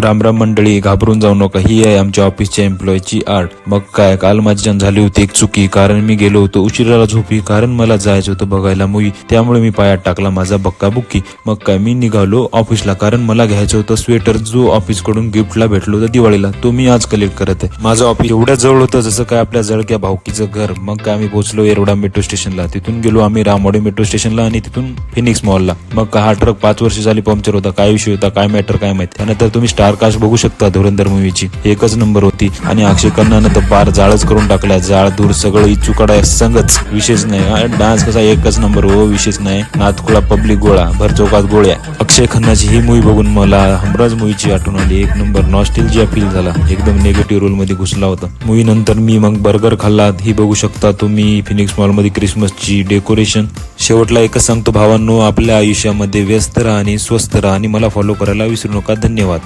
राम राम मंडळी, घाबरून जाऊ नका. ही आहे आमच्या ऑफिसच्या एम्प्लॉयची आर्ट. मग काय, काल माझी झाली होती एक चुकी, कारण मी गेलो होतो उशिराला झोपी, कारण मला जायचं होतं बघायला मूवी. त्यामुळे मी पायात टाकला माझा बक्का बुक्की. मग काय, मी निघालो ऑफिसला, कारण मला घ्यायचं होतं स्वेटर, जो ऑफिस कडून गिफ्टला भेटलो होतं दिवाळीला. तो मी आज कलेक्ट करत आहे. माझं ऑफिस एवढ्या जवळ होतं जसं काय आपल्या जळक्या भाऊकीचं घर. मग काय, आम्ही पोहोचलो येरवडा मेट्रो स्टेशनला. तिथून गेलो आम्ही रामवाडी मेट्रो स्टेशनला आणि तिथून फिनिक्स मॉलला. मग का, हा ट्रक 5 वर्ष झाली पंक्चर होता. काय विषय होता, काय मॅटर काय माहिती. त्यानंतर तुम्ही स्टार कास्ट बघू शकता. धुरंधर मूवीची एकच नंबर होती. आणि अक्षय खन्नानं तर पार जाळच करून टाकल्या. जाळ दूर सगळं चुकाडा संगच, विशेष नाही. डान्स कसा एकच नंबर हो, विशेष नाही. नाथखुळा पब्लिक गोळा, भर चौकात गोळ्या. अक्षय खन्नाची ही मूवी बघून मला हमराज मूवीची आठवण आली. एक नंबर नॉस्टॅल्जिया फील झाला. एकदम निगेटिव्ह रोल मध्ये घुसला होता. मूवी नंतर मी मग बर्गर खाल्ला. ही बघू शकता तुम्ही फिनिक्स मॉल मध्ये क्रिसमसची डेकोरेशन. शेवटला एकच सांगतो भावांनो, आपल्या आयुष्यामध्ये व्यस्त राहा आणि स्वस्थ राहा आणि मला फॉलो करायला विसरू नका. धन्यवाद.